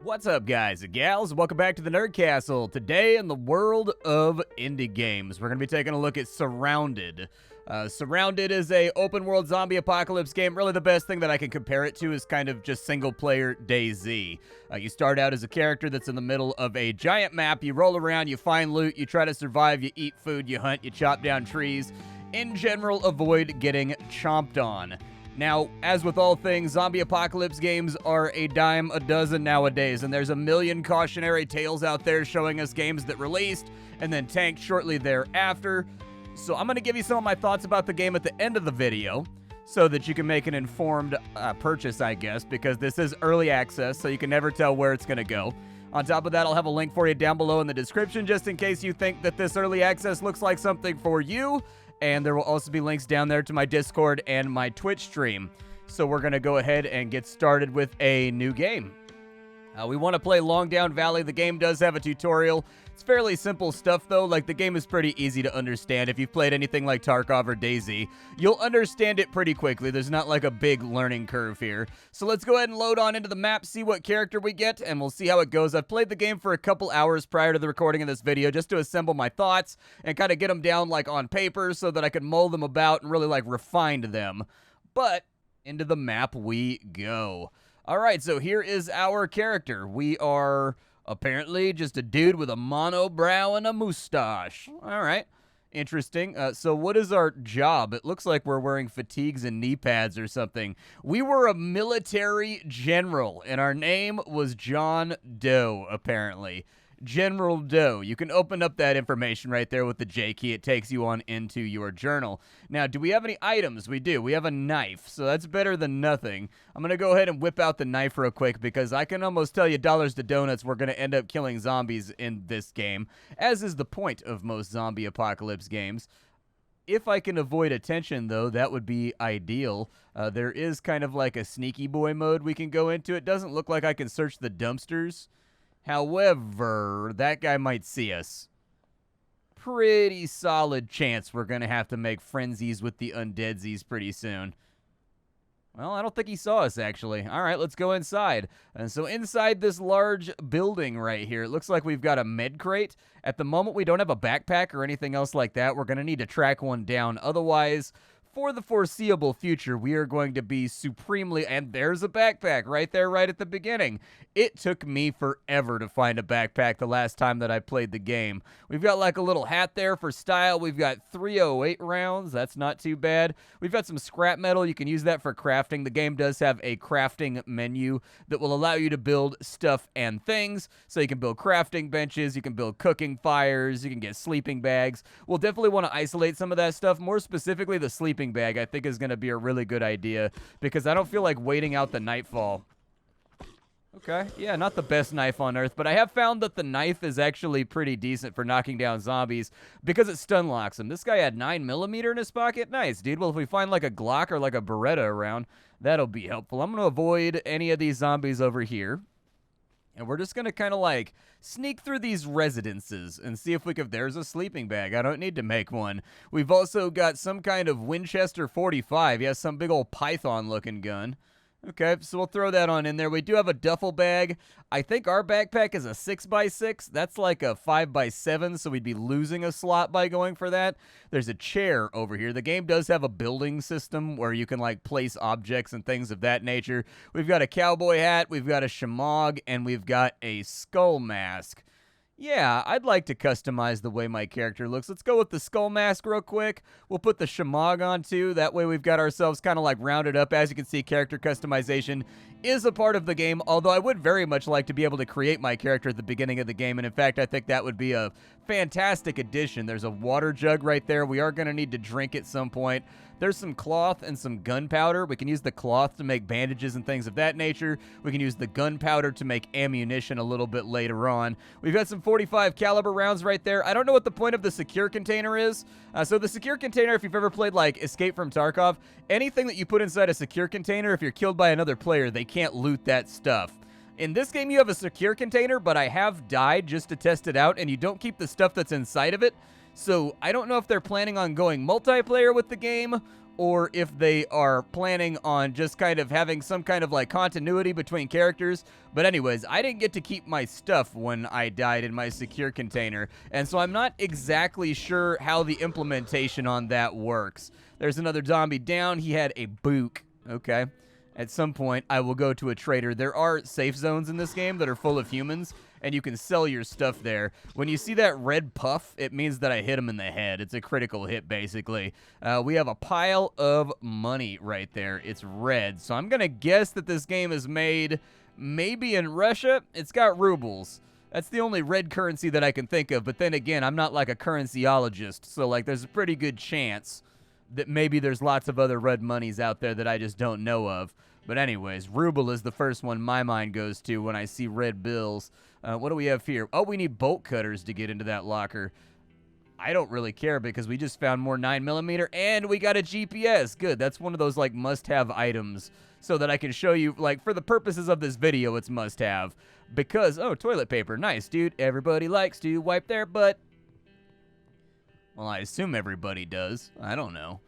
What's up, guys and gals? Welcome back to the Nerd Castle. Today, in the world of indie games, we're going to be taking a look at Surrounded. Surrounded is a open-world zombie apocalypse game. Really, the best thing that I can compare it to is kind of just single-player DayZ. You start out as a character that's in the middle of a giant map. You roll around, you find loot, you try to survive, you eat food, you hunt, you chop down trees. In general, avoid getting chomped on. Now, as with all things, zombie apocalypse games are a dime a dozen nowadays, and there's a million cautionary tales out there showing us games that released and then tanked shortly thereafter. So I'm going to give you some of my thoughts about the game at the end of the video so that you can make an informed purchase, I guess, because this is early access, so you can never tell where it's going to go. On top of that, I'll have a link for you down below in the description just in case you think that this early access looks like something for you. And there will also be links down there to my Discord and my Twitch stream. So we're going to go ahead and get started with a new game. We want to play Long Down Valley. The game does have a tutorial. It's fairly simple stuff, though. Like, the game is pretty easy to understand. If you've played anything like Tarkov or DayZ, you'll understand it pretty quickly. There's not like a big learning curve here. So let's go ahead and load on into the map, see what character we get, and we'll see how it goes. I've played the game for a couple hours prior to the recording of this video just to assemble my thoughts and kind of get them down like on paper so that I can mull them about and really like refine them. But into the map we go. All right, so here is our character. We are apparently just a dude with a monobrow and a mustache. All right, interesting. So what is our job? It looks like we're wearing fatigues and knee pads or something. We were a military general, and our name was John Doe, apparently. General Doe. You can open up that information right there with the J key. It takes you on into your journal. Now, do we have any items? We do. We have a knife, so that's better than nothing. I'm going to go ahead and whip out the knife real quick because I can almost tell you dollars to donuts we're going to end up killing zombies in this game, as is the point of most zombie apocalypse games. If I can avoid attention, though, that would be ideal. There is kind of like a sneaky boy mode we can go into. It doesn't look like I can search the dumpsters. However, that guy might see us. Pretty solid chance we're going to have to make frenzies with the undeadsies pretty soon. Well, I don't think he saw us, actually. All right, let's go inside. And so inside this large building right here, it looks like we've got a med crate. At the moment, we don't have a backpack or anything else like that. We're going to need to track one down. Otherwise, for the foreseeable future, we are going to be supremely... And there's a backpack right there, right at the beginning. It took me forever to find a backpack the last time that I played the game. We've got like a little hat there for style. We've got 308 rounds. That's not too bad. We've got some scrap metal. You can use that for crafting. The game does have a crafting menu that will allow you to build stuff and things. So you can build crafting benches. You can build cooking fires. You can get sleeping bags. We'll definitely want to isolate some of that stuff. More specifically, the sleeping bag I think is going to be a really good idea because I don't feel like waiting out the nightfall. Okay, yeah, not the best knife on earth, but I have found that the knife is actually pretty decent for knocking down zombies because it stun locks them. This guy had 9mm in his pocket. Nice, dude. Well, if we find like a Glock or like a Beretta around, that'll be helpful. I'm going to avoid any of these zombies over here. And we're just going to kind of like sneak through these residences and see if there's a sleeping bag. I don't need to make one. We've also got some kind of Winchester 45. He has some big old Python looking gun. Okay, so we'll throw that on in there. We do have a duffel bag. I think our backpack is a 6x6. That's like a 5x7, so we'd be losing a slot by going for that. There's a chair over here. The game does have a building system where you can like place objects and things of that nature. We've got a cowboy hat, we've got a shamog, and we've got a skull mask. Yeah, I'd like to customize the way my character looks. Let's go with the skull mask real quick. We'll put the shamog on too. That way we've got ourselves kind of like rounded up. As you can see, character customization is a part of the game, although I would very much like to be able to create my character at the beginning of the game, and in fact, I think that would be a fantastic addition. There's a water jug right there. We are going to need to drink at some point. There's some cloth and some gunpowder. We can use the cloth to make bandages and things of that nature. We can use the gunpowder to make ammunition a little bit later on. We've got some 45 caliber rounds right there. I don't know what the point of the secure container is. So the secure container, if you've ever played like Escape from Tarkov, anything that you put inside a secure container, if you're killed by another player, they can't loot that stuff. In this game, you have a secure container, but I have died just to test it out, and you don't keep the stuff that's inside of it. So I don't know if they're planning on going multiplayer with the game or if they are planning on just kind of having some kind of like continuity between characters. But anyways, I didn't get to keep my stuff when I died in my secure container, and so I'm not exactly sure how the implementation on that works. There's another zombie down. He had a book. Okay. At some point, I will go to a trader. There are safe zones in this game that are full of humans, and you can sell your stuff there. When you see that red puff, it means that I hit him in the head. It's a critical hit, basically. We have a pile of money right there. It's red, so I'm going to guess that this game is made maybe in Russia. It's got rubles. That's the only red currency that I can think of, but then again, I'm not like a currencyologist, so like there's a pretty good chance that maybe there's lots of other red monies out there that I just don't know of. But anyways, ruble is the first one my mind goes to when I see red bills. What do we have here? Oh, we need bolt cutters to get into that locker. I don't really care because we just found more 9mm and we got a GPS. Good, that's one of those like must-have items so that I can show you, like for the purposes of this video, it's must-have. Because, oh, toilet paper, nice, dude. Everybody likes to wipe their butt. Well, I assume everybody does. I don't know.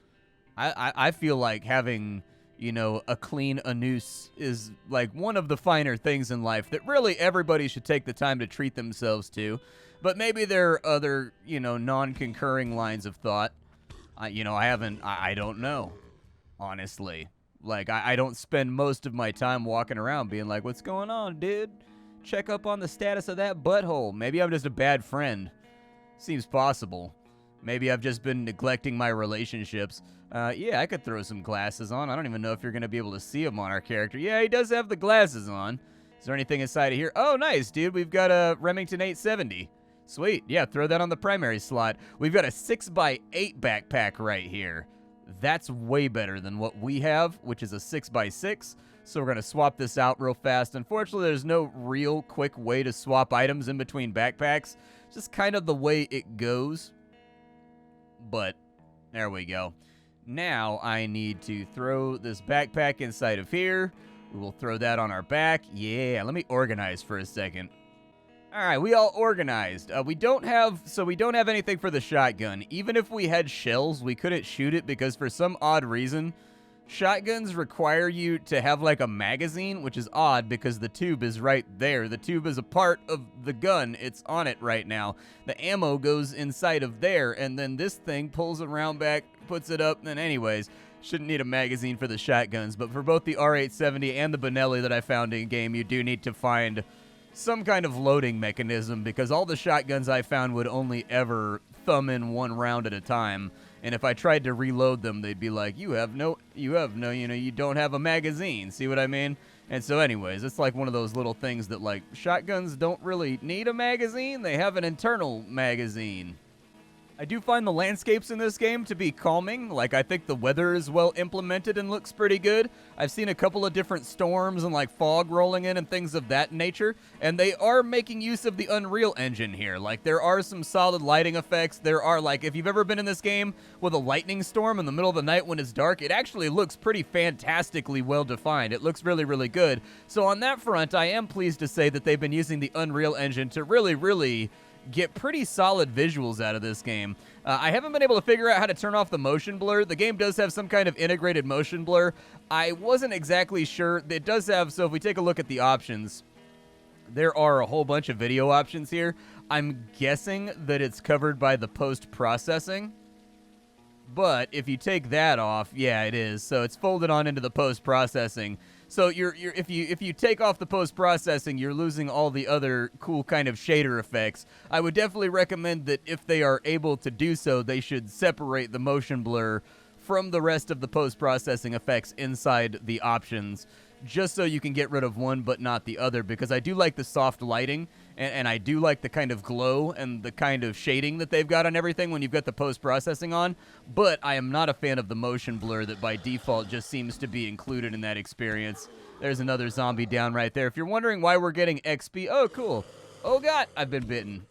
I feel like having, you know, a clean anus is like one of the finer things in life that really everybody should take the time to treat themselves to. But maybe there are other, you know, non-concurring lines of thought. I don't know, honestly. Like, I don't spend most of my time walking around being like, what's going on, dude? Check up on the status of that butthole. Maybe I'm just a bad friend. Seems possible. Maybe I've just been neglecting my relationships. Yeah, I could throw some glasses on. I don't even know if you're going to be able to see them on our character. Yeah, he does have the glasses on. Is there anything inside of here? Oh, nice, dude. We've got a Remington 870. Sweet. Yeah, throw that on the primary slot. We've got a 6x8 backpack right here. That's way better than what we have, which is a 6x6. So we're going to swap this out real fast. Unfortunately, there's no real quick way to swap items in between backpacks. It's just kind of the way it goes. But there we go. Now I need to throw this backpack inside of here. We will throw that on our back. Yeah, let me organize for a second. All right, we all organized. We don't have anything for the shotgun. Even if we had shells, we couldn't shoot it because for some odd reason, shotguns require you to have like a magazine, which is odd because the tube is right there. The tube is a part of the gun. It's on it right now. The ammo goes inside of there, and then this thing pulls around back, puts it up, and anyways, shouldn't need a magazine for the shotguns, but for both the R870 and the Benelli that I found in game, you do need to find some kind of loading mechanism because all the shotguns I found would only ever thumb in one round at a time. And if I tried to reload them, they'd be like, you don't have a magazine. See what I mean? And so anyways, it's like one of those little things that like shotguns don't really need a magazine. They have an internal magazine. I do find the landscapes in this game to be calming. Like, I think the weather is well implemented and looks pretty good. I've seen a couple of different storms and, like, fog rolling in and things of that nature. And they are making use of the Unreal Engine here. Like, there are some solid lighting effects. There are, like, if you've ever been in this game with a lightning storm in the middle of the night when it's dark, it actually looks pretty fantastically well defined. It looks really, really good. So on that front, I am pleased to say that they've been using the Unreal Engine to really, really get pretty solid visuals out of this game. I haven't been able to figure out how to turn off the motion blur. The game does have some kind of integrated motion blur. I wasn't exactly sure. It does have, so if we take a look at the options, there are a whole bunch of video options here. I'm guessing that it's covered by the post-processing. But if you take that off, yeah, it is. So it's folded on into the post-processing. So if you take off the post-processing, you're losing all the other cool kind of shader effects. I would definitely recommend that if they are able to do so, they should separate the motion blur from the rest of the post-processing effects inside the options, just so you can get rid of one but not the other, because I do like the soft lighting, and I do like the kind of glow and the kind of shading that they've got on everything when you've got the post-processing on, but I am not a fan of the motion blur that by default just seems to be included in that experience. There's another zombie down right there. If you're wondering why we're getting XP, oh, cool. Oh, God, I've been bitten.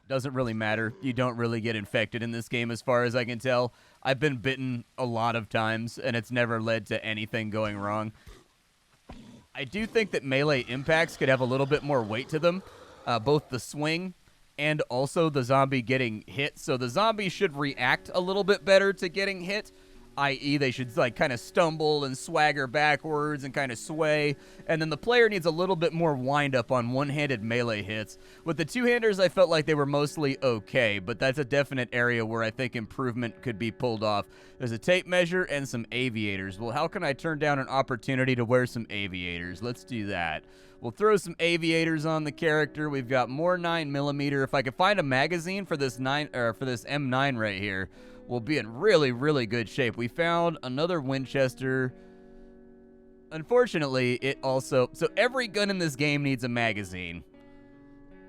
Doesn't really matter. You don't really get infected in this game as far as I can tell. I've been bitten a lot of times, and it's never led to anything going wrong. I do think that melee impacts could have a little bit more weight to them, both the swing and also the zombie getting hit. So the zombie should react a little bit better to getting hit. i.e. they should like kind of stumble and swagger backwards and kind of sway, and then the player needs a little bit more wind up on one-handed melee hits. With the two-handers, I felt like they were mostly okay, but that's a definite area where I think improvement could be pulled off. There's a tape measure and some aviators. Well, how can I turn down an opportunity to wear some aviators? Let's do that. We'll throw some aviators on the character. We've got more 9mm. If I could find a magazine for this M9 right here, we'll be in really, really good shape. We found another Winchester. Unfortunately, it also... So every gun in this game needs a magazine.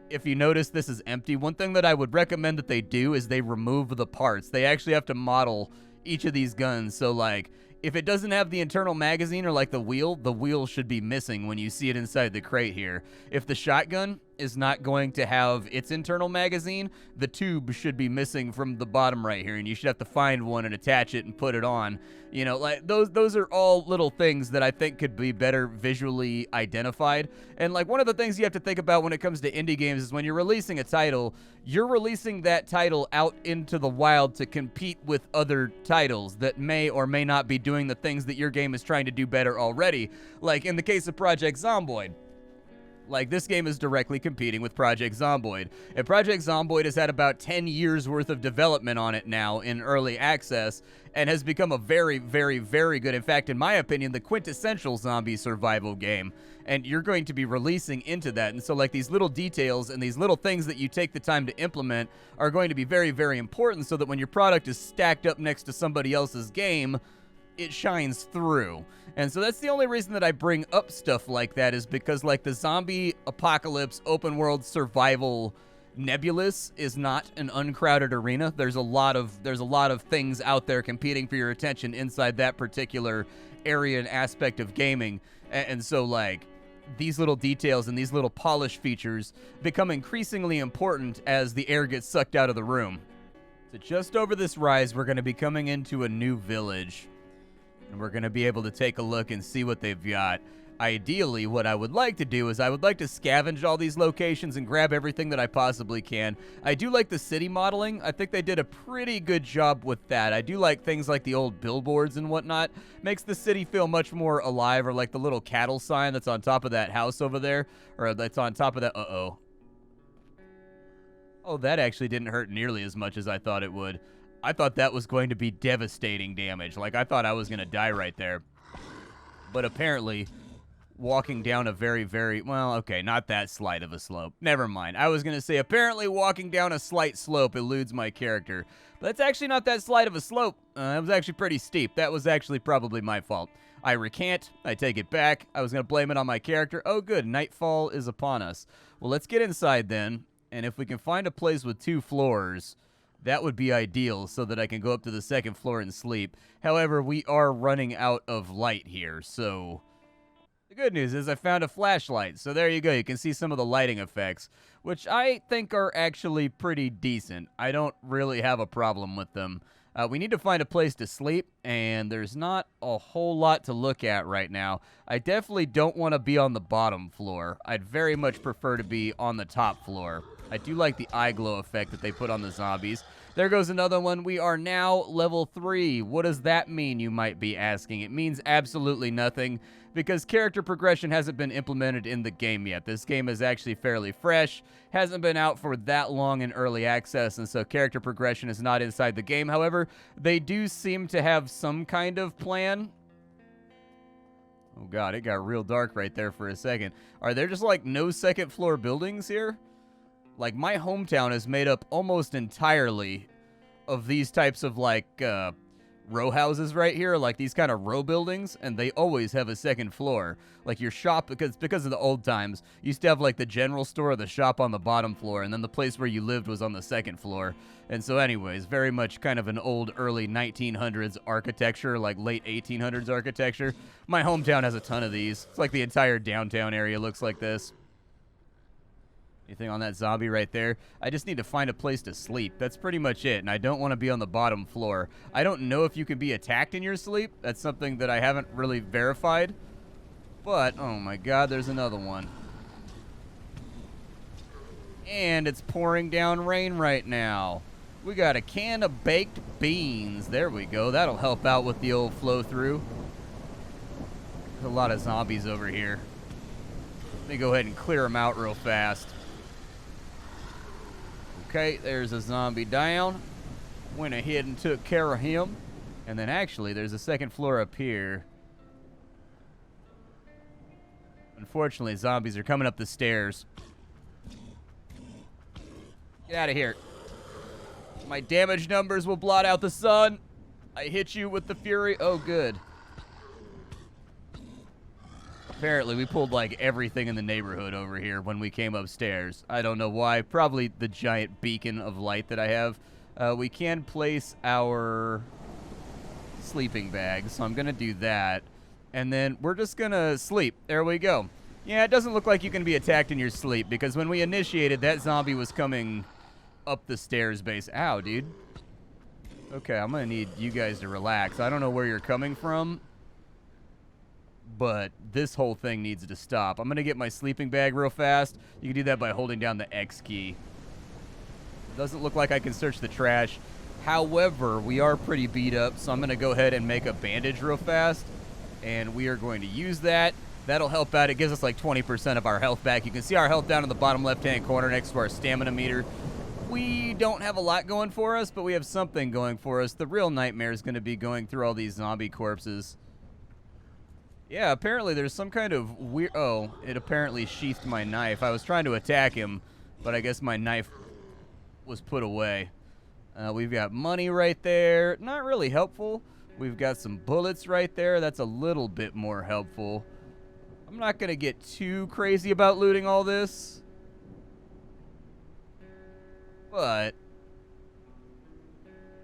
If you notice, this is empty. One thing that I would recommend that they do is they remove the parts. They actually have to model each of these guns. So, like, if it doesn't have the internal magazine or, like, the wheel should be missing when you see it inside the crate here. If the shotgun is not going to have its internal magazine, the tube should be missing from the bottom right here, and you should have to find one and attach it and put it on. You know, like, those are all little things that I think could be better visually identified. And, like, one of the things you have to think about when it comes to indie games is when you're releasing a title, you're releasing that title out into the wild to compete with other titles that may or may not be doing the things that your game is trying to do better already. Like, in the case of Project Zomboid. Like, this game is directly competing with Project Zomboid. And Project Zomboid has had about 10 years worth of development on it now in early access and has become a very, very, very good, in fact, in my opinion, the quintessential zombie survival game. And you're going to be releasing into that. And so, like, these little details and these little things that you take the time to implement are going to be very, very important so that when your product is stacked up next to somebody else's game, it shines through. And so that's the only reason that I bring up stuff like that, is because, like, the zombie apocalypse open world survival nebulous is not an uncrowded arena. There's a lot of things out there competing for your attention inside that particular area and aspect of gaming. And so, like, these little details and these little polish features become increasingly important as the air gets sucked out of the room. So just over this rise, we're going to be coming into a new village. And we're going to be able to take a look and see what they've got. Ideally, what I would like to do is I would like to scavenge all these locations and grab everything that I possibly can. I do like the city modeling. I think they did a pretty good job with that. I do like things like the old billboards and whatnot. Makes the city feel much more alive, or like the little cattle sign that's on top of that house over there. Or that's on top of that... Uh-oh. Oh, that actually didn't hurt nearly as much as I thought it would. I thought that was going to be devastating damage. Like, I thought I was going to die right there. But apparently, walking down a very, very... Well, okay, not that slight of a slope. Never mind. I was going to say, apparently walking down a slight slope eludes my character. But that's actually not that slight of a slope. It was actually pretty steep. That was actually probably my fault. I recant. I take it back. I was going to blame it on my character. Oh, good. Nightfall is upon us. Well, let's get inside then. And if we can find a place with 2 floors... that would be ideal so that I can go up to the 2nd floor and sleep. However, we are running out of light here, so... The good news is I found a flashlight, so there you go. You can see some of the lighting effects, which I think are actually pretty decent. I don't really have a problem with them. We need to find a place to sleep, and there's not a whole lot to look at right now. I definitely don't want to be on the bottom floor. I'd very much prefer to be on the top floor. I do like the eye glow effect that they put on the zombies. There goes another one. We are now level 3. What does that mean, you might be asking? It means absolutely nothing, because character progression hasn't been implemented in the game yet. This game is actually fairly fresh, hasn't been out for that long in early access, and so character progression is not inside the game. However, they do seem to have some kind of plan. Oh god, it got real dark right there for a second. Are there just, like, no 2nd floor buildings here? Like, my hometown is made up almost entirely of these types of, like, row houses right here, like these kind of row buildings, and they always have a 2nd floor. Like, your shop, because of the old times, you used to have, like, the general store or the shop on the bottom floor, and then the place where you lived was on the 2nd floor. And so anyways, very much kind of an old, early 1900s architecture, like late 1800s architecture. My hometown has a ton of these. It's like the entire downtown area looks like this. Anything on that zombie right there? I just need to find a place to sleep. That's pretty much it, and I don't want to be on the bottom floor. I don't know if you can be attacked in your sleep. That's something that I haven't really verified. But, oh my god, there's another one. And it's pouring down rain right now. We got a can of baked beans. There we go. That'll help out with the old flow through. There's a lot of zombies over here. Let me go ahead and clear them out real fast. Okay, there's a zombie down. Went ahead and took care of him. And then actually, there's a second floor up here. Unfortunately, zombies are coming up the stairs. Get out of here. My damage numbers will blot out the sun. I hit you with the fury. Oh, good. Apparently, we pulled, like, everything in the neighborhood over here when we came upstairs. I don't know why. Probably the giant beacon of light that I have. We can place our sleeping bag, so I'm going to do that. And then we're just going to sleep. There we go. Yeah, it doesn't look like you can be attacked in your sleep, because when we initiated, that zombie was coming up the stairs base. Ow, dude. Okay, I'm going to need you guys to relax. I don't know where you're coming from, but this whole thing needs to stop. I'm going to get my sleeping bag real fast. You can do that by holding down the X key. Doesn't look like I can search the trash. However, we are pretty beat up, so I'm going to go ahead and make a bandage real fast, and we are going to use that. That'll help out. It gives us like 20% of our health back. You can see our health down in the bottom left-hand corner next to our stamina meter. We don't have a lot going for us, but we have something going for us. The real nightmare is going to be going through all these zombie corpses. Yeah, apparently there's some kind of weird... Oh, it apparently sheathed my knife. I was trying to attack him, but I guess my knife was put away. We've got money right there. Not really helpful. We've got some bullets right there. That's a little bit more helpful. I'm not going to get too crazy about looting all this, but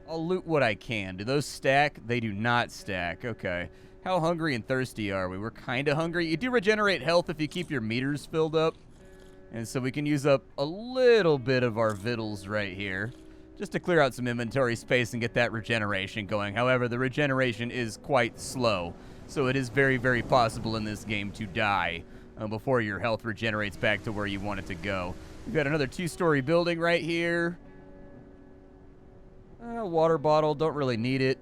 I'll loot what I can. Do those stack? They do not stack. Okay. How hungry and thirsty are we? We're kind of hungry. You do regenerate health if you keep your meters filled up. And so we can use up a little bit of our vittles right here, just to clear out some inventory space and get that regeneration going. However, the regeneration is quite slow, so it is very, very possible in this game to die before your health regenerates back to where you want it to go. We've got another 2-story building right here. Water bottle, don't really need it.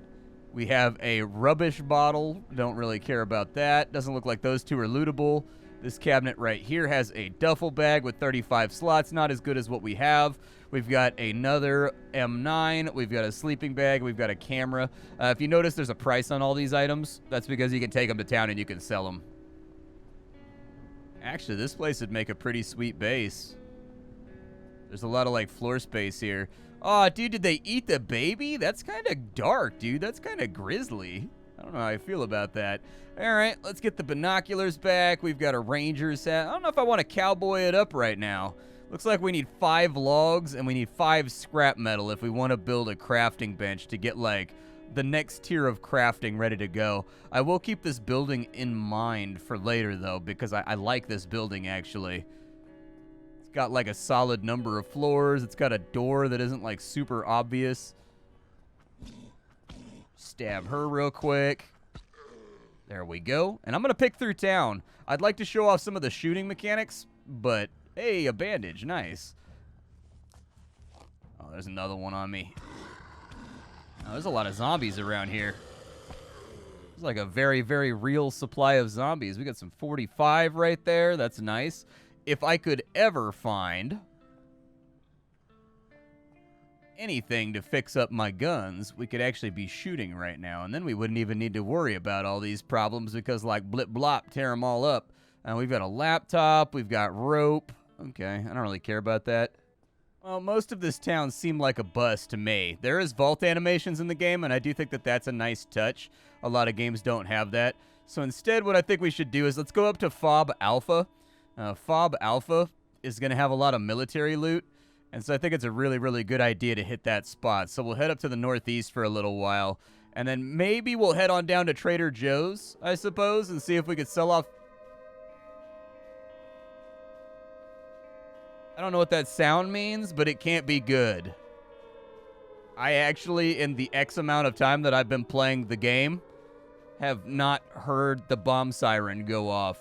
We have a rubbish bottle, don't really care about that. Doesn't look like those two are lootable. This cabinet right here has a duffel bag with 35 slots, not as good as what we have. We've got another M9, we've got a sleeping bag, we've got a camera. If you notice, there's a price on all these items. That's because you can take them to town and you can sell them. Actually, this place would make a pretty sweet base. There's a lot of, like, floor space here. Aw, dude, did they eat the baby? That's kind of dark, dude. That's kind of grisly. I don't know how I feel about that. All right, let's get the binoculars back. We've got a ranger's hat. I don't know if I want to cowboy it up right now. Looks like we need 5 logs and we need 5 scrap metal if we want to build a crafting bench to get, like, the next tier of crafting ready to go. I will keep this building in mind for later, though, because I like this building, actually. It's got, like, a solid number of floors. It's got a door that isn't, like, super obvious. Stab her real quick. There we go. And I'm going to pick through town. I'd like to show off some of the shooting mechanics, but, hey, a bandage. Nice. Oh, there's another one on me. Oh, there's a lot of zombies around here. There's like a very, very real supply of zombies. We got some 45 right there. That's nice. If I could ever find anything to fix up my guns, we could actually be shooting right now, and then we wouldn't even need to worry about all these problems because, like, blip blop, tear them all up. We've got a laptop, we've got rope. Okay, I don't really care about that. Well, most of this town seemed like a bust to me. There is vault animations in the game, and I do think that that's a nice touch. A lot of games don't have that. So instead, what I think we should do is let's go up to Fob Alpha. Fob Alpha is going to have a lot of military loot, and so I think it's a really, really good idea to hit that spot. So we'll head up to the northeast for a little while, and then maybe we'll head on down to Trader Joe's, I suppose, and see if we could sell off... I don't know what that sound means, but it can't be good. I actually, in the X amount of time that I've been playing the game, have not heard the bomb siren go off.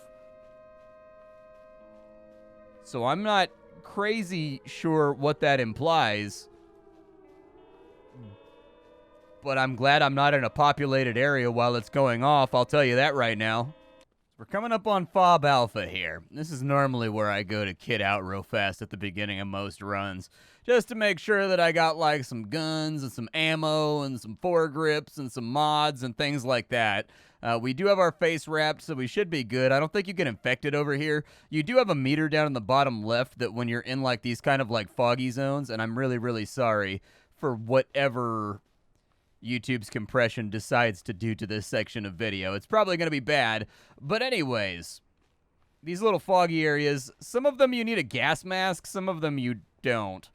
So I'm not crazy sure what that implies. but I'm glad I'm not in a populated area while it's going off, I'll tell you that right now. We're coming up on Fob Alpha here. This is normally where I go to kit out real fast at the beginning of most runs, just to make sure that I got like some guns and some ammo and some foregrips and some mods and things like that. We do have our face wrapped, so we should be good. I don't think you get infected over here. You do have a meter down in the bottom left that when you're in like these kind of like foggy zones, and I'm really, really sorry for whatever YouTube's compression decides to do to this section of video. It's probably going to be bad. But anyways, these little foggy areas, some of them you need a gas mask, some of them you don't.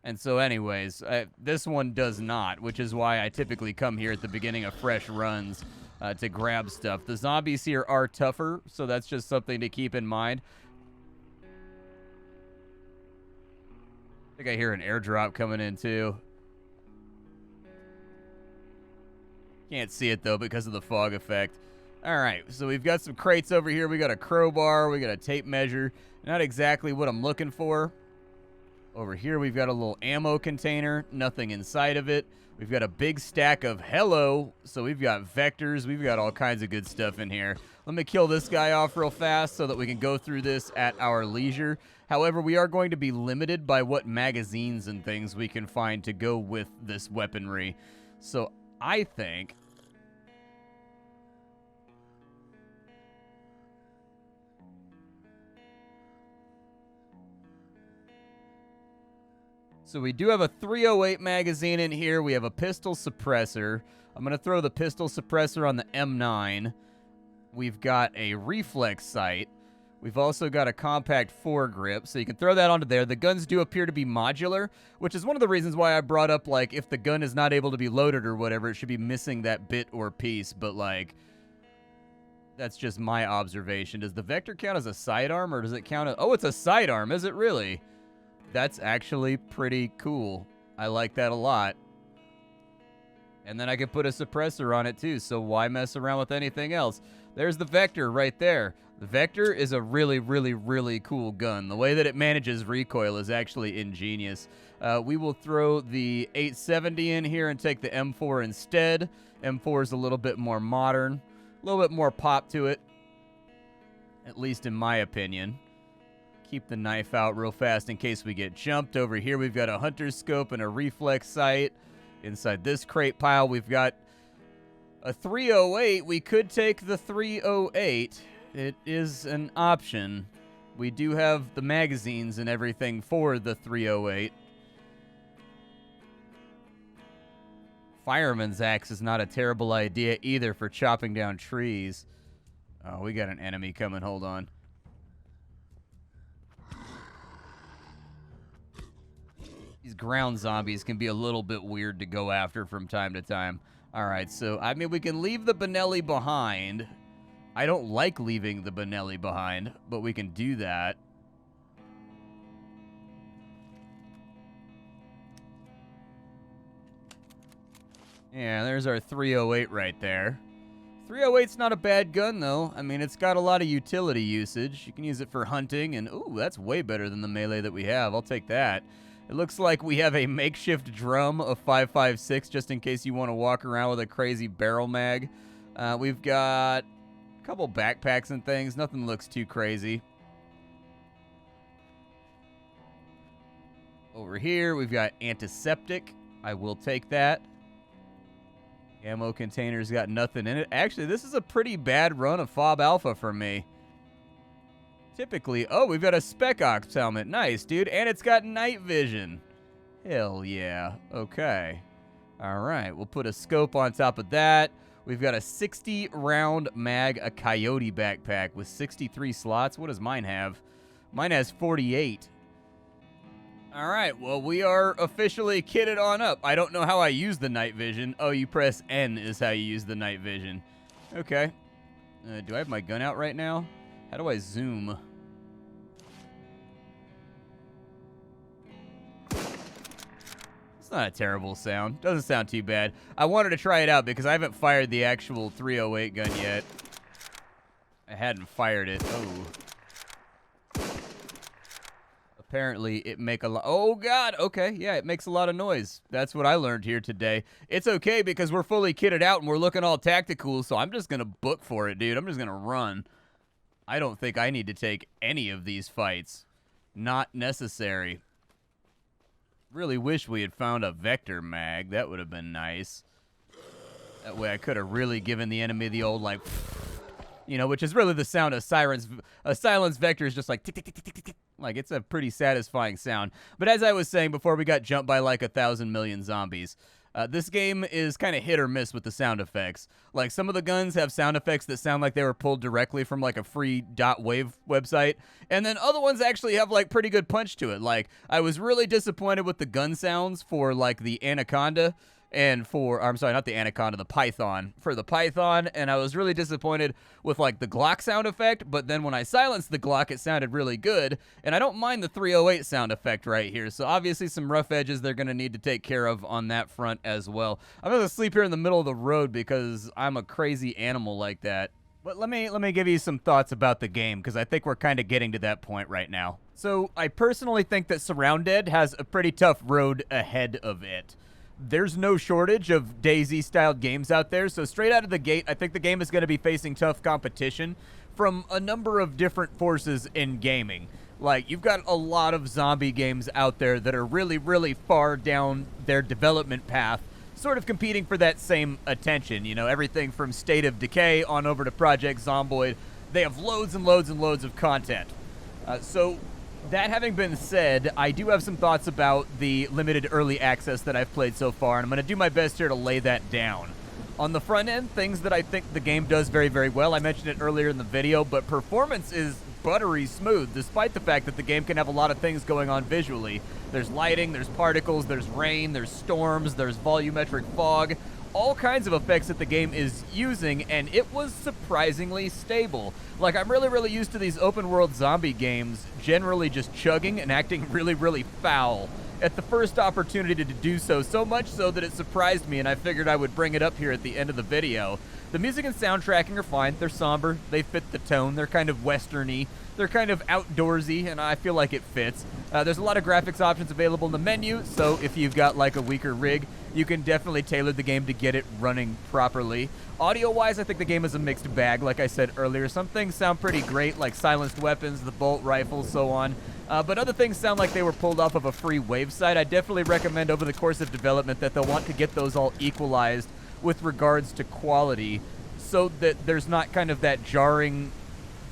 And so anyways, this one does not, which is why I typically come here at the beginning of fresh runs to grab stuff. The zombies here are tougher, so that's just something to keep in mind. I think I hear an airdrop coming in too. Can't see it, though, because of the fog effect. All right, so we've got some crates over here. We got a crowbar. We got a tape measure. Not exactly what I'm looking for. Over here, we've got a little ammo container. Nothing inside of it. We've got a big stack of hello. So we've got vectors. We've got all kinds of good stuff in here. Let me kill this guy off real fast so that we can go through this at our leisure. However, we are going to be limited by what magazines and things we can find to go with this weaponry. So I think so we do have a 308 magazine in here. We have a pistol suppressor. I'm going to throw the pistol suppressor on the M9. We've got a reflex sight. We've also got a compact foregrip, so you can throw that onto there. The guns do appear to be modular, which is one of the reasons why I brought up, like, if the gun is not able to be loaded or whatever, it should be missing that bit or piece, but, like, that's just my observation. Does the Vector count as a sidearm, or does it count as... Oh, it's a sidearm, is it really? That's actually pretty cool. I like that a lot. And then I can put a suppressor on it, too, so why mess around with anything else? There's the Vector right there. The Vector is a really, really, really cool gun. The way that it manages recoil is actually ingenious. We will throw the 870 in here and take the M4 instead. M4 is a little bit more modern, a little bit more pop to it, at least in my opinion. Keep the knife out real fast in case we get jumped. Over here we've got a hunter's scope and a reflex sight. Inside this crate pile we've got a 308. We could take the 308. It is an option. We do have the magazines and everything for the 308. Fireman's axe is not a terrible idea either for chopping down trees. Oh, we got an enemy coming. Hold on. These ground zombies can be a little bit weird to go after from time to time. All right, so, I mean, we can leave the Benelli behind. I don't like leaving the Benelli behind, but we can do that. Yeah, there's our 308 right there. 308's not a bad gun, though. I mean, it's got a lot of utility usage. You can use it for hunting, and ooh, that's way better than the melee that we have. I'll take that. It looks like we have a makeshift drum of 5.56 just in case you want to walk around with a crazy barrel mag. We've got a couple backpacks and things. Nothing looks too crazy. Over here, we've got antiseptic. I will take that. Ammo container's got nothing in it. Actually, this is a pretty bad run of Fob Alpha for me. Typically, oh, we've got a Spec Ops helmet. Nice, dude. And it's got night vision. Hell yeah. Okay. All right. We'll put a scope on top of that. We've got a 60-round mag, a Coyote backpack with 63 slots. What does mine have? Mine has 48. All right. Well, we are officially kitted on up. I don't know how I use the night vision. Oh, you press N is how you use the night vision. Okay. Do I have my gun out right now? How do I zoom? It's not a terrible sound. Doesn't sound too bad. I wanted to try it out because I haven't fired the actual 308 gun yet. I hadn't fired it. Oh. A Apparently, it make a lot. Oh God. Okay, yeah, it makes a lot of noise. That's what I learned here today. It's okay because we're fully kitted out and we're looking all tactical. So I'm just gonna book for it, dude. I'm just gonna run. I don't think I need to take any of these fights. Not necessary. Really wish we had found a vector mag. That would have been nice. That way I could have really given the enemy the old like, you know, which is really the sound of sirens. A silence vector is just like tick tick tick tick tick tick. Like, it's a pretty satisfying sound. But as I was saying before, we got jumped by like 1,000 million zombies. This game is kind of hit or miss with the sound effects. Like, some of the guns have sound effects that sound like they were pulled directly from like a free .wave website, and then other ones actually have like pretty good punch to it. Like, I was really disappointed with the gun sounds for like the Anaconda, and for, I'm sorry, not the Anaconda, the Python. For the Python, and I was really disappointed with, like, the Glock sound effect, but then when I silenced the Glock, it sounded really good, and I don't mind the 308 sound effect right here, so obviously some rough edges they're going to need to take care of on that front as well. I'm going to sleep here in the middle of the road because I'm a crazy animal like that. But let me give you some thoughts about the game, because I think we're kind of getting to that point right now. So, I personally think that Surroundead has a pretty tough road ahead of it. There's no shortage of DayZ-styled games out there, so straight out of the gate, I think the game is going to be facing tough competition from a number of different forces in gaming. Like, you've got a lot of zombie games out there that are really, really far down their development path, sort of competing for that same attention. You know, everything from State of Decay on over to Project Zomboid. They have loads and loads and loads of content. So that having been said, I do have some thoughts about the limited early access that I've played so far, and I'm going to do my best here to lay that down. On the front end, things that I think the game does very, very well. I mentioned it earlier in the video, but performance is buttery smooth, despite the fact that the game can have a lot of things going on visually. There's lighting, there's particles, there's rain, there's storms, there's volumetric fog, all kinds of effects that the game is using, and it was surprisingly stable. Like, I'm really, really used to these open-world zombie games generally just chugging and acting really, really foul at the first opportunity to do so, so much so that it surprised me, and I figured I would bring it up here at the end of the video. The music and soundtracking are fine. They're somber. They fit the tone. They're kind of western-y. They're kind of outdoorsy, and I feel like it fits. There's a lot of graphics options available in the menu, so if you've got like a weaker rig, you can definitely tailor the game to get it running properly. Audio-wise, I think the game is a mixed bag, like I said earlier. Some things sound pretty great, like silenced weapons, the bolt rifle, so on. But other things sound like they were pulled off of a free wave site. I definitely recommend over the course of development that they'll want to get those all equalized with regards to quality, so that there's not kind of that jarring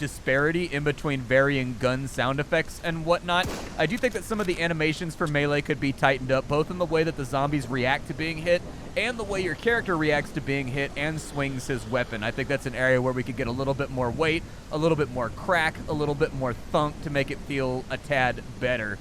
disparity in between varying gun sound effects and whatnot. I do think that some of the animations for Melee could be tightened up, both in the way that the zombies react to being hit and the way your character reacts to being hit and swings his weapon. I think that's an area where we could get a little bit more weight, a little bit more crack, a little bit more thunk to make it feel a tad better.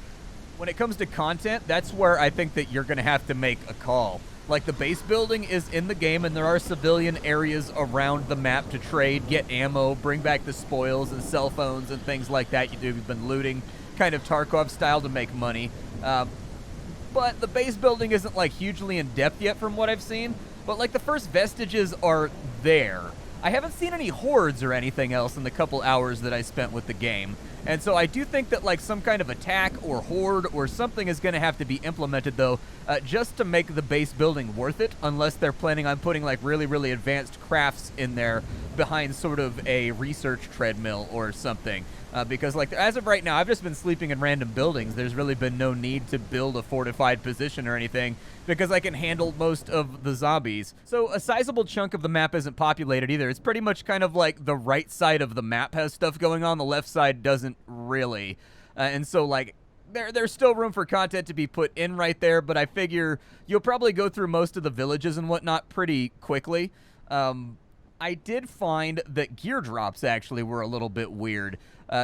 When it comes to content, that's where I think that you're going to have to make a call. Like, the base building is in the game, and there are civilian areas around the map to trade, get ammo, bring back the spoils and cell phones and things like that. You've been looting, kind of Tarkov style, to make money. But the base building isn't, like, hugely in-depth yet from what I've seen. But, like, the first vestiges are there. I haven't seen any hordes or anything else in the couple hours that I spent with the game. And so I do think that, like, some kind of attack or horde or something is going to have to be implemented, though, just to make the base building worth it, unless they're planning on putting, like, really, really advanced crafts in there behind sort of a research treadmill or something. Because, like, as of right now, I've just been sleeping in random buildings. There's really been no need to build a fortified position or anything, because I can handle most of the zombies. So a sizable chunk of the map isn't populated either. It's pretty much kind of like the right side of the map has stuff going on, the left side doesn't really. And so, like, there's still room for content to be put in right there, but I figure you'll probably go through most of the villages and whatnot pretty quickly. I did find that gear drops actually were a little bit weird.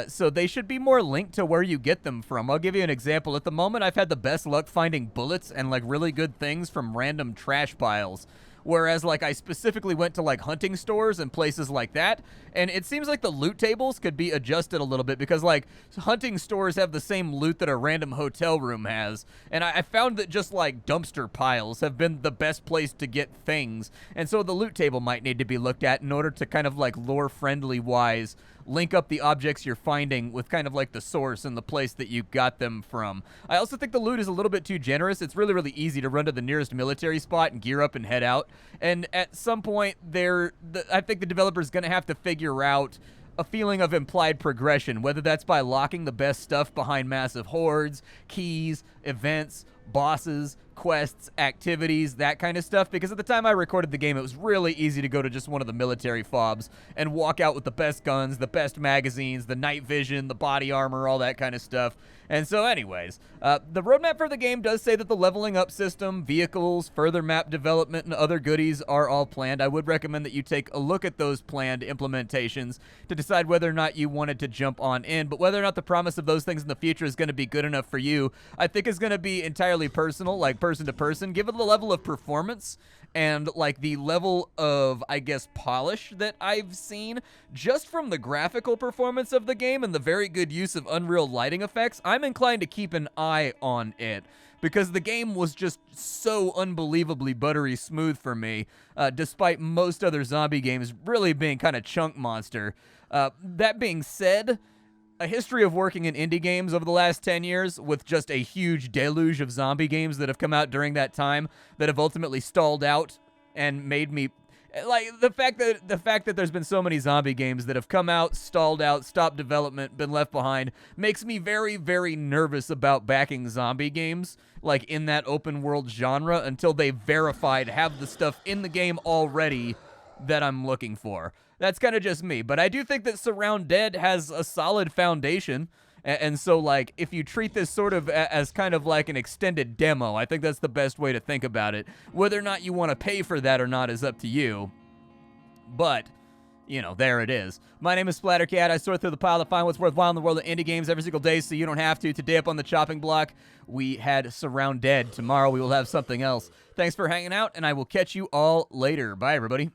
So they should be more linked to where you get them from. I'll give you an example. At the moment, I've had the best luck finding bullets and, like, really good things from random trash piles. Whereas, like, I specifically went to, like, hunting stores and places like that, and it seems like the loot tables could be adjusted a little bit, because, like, hunting stores have the same loot that a random hotel room has, and I found that just, like, dumpster piles have been the best place to get things, and so the loot table might need to be looked at in order to kind of, like, lore-friendly-wise link up the objects you're finding with kind of like the source and the place that you got them from. I also think the loot is a little bit too generous. It's really, really easy to run to the nearest military spot and gear up and head out. And at some point, I think the developer's going to have to figure out a feeling of implied progression, whether that's by locking the best stuff behind massive hordes, keys, events, bosses, quests, activities, that kind of stuff, because at the time I recorded the game, it was really easy to go to just one of the military fobs and walk out with the best guns, the best magazines, the night vision, the body armor, all that kind of stuff. And so anyways, the roadmap for the game does say that the leveling up system, vehicles, further map development, and other goodies are all planned. I would recommend that you take a look at those planned implementations to decide whether or not you wanted to jump on in, but whether or not the promise of those things in the future is going to be good enough for you, I think is going to be entirely personal, like person to person. Given the level of performance and like the level of, I guess, polish that I've seen just from the graphical performance of the game and the very good use of Unreal lighting effects, I'm inclined to keep an eye on it, because the game was just so unbelievably buttery smooth for me, despite most other zombie games really being kind of chunk monster. That being said, a history of working in indie games over the last 10 years with just a huge deluge of zombie games that have come out during that time that have ultimately stalled out and made me like the fact that there's been so many zombie games that have come out, stalled out, stopped development, been left behind makes me very, very nervous about backing zombie games like in that open world genre until they verified have the stuff in the game already that I'm looking for. That's kind of just me, but I do think that Surroundead has a solid foundation, and so, like, if you treat this sort of as kind of like an extended demo, I think that's the best way to think about it. Whether or not you want to pay for that or not is up to you, but, you know, there it is. My name is Splattercat. I sort through the pile to find what's worthwhile in the world of indie games every single day so you don't have to. Today up on the chopping block, we had Surroundead. Tomorrow we will have something else. Thanks for hanging out, and I will catch you all later. Bye, everybody.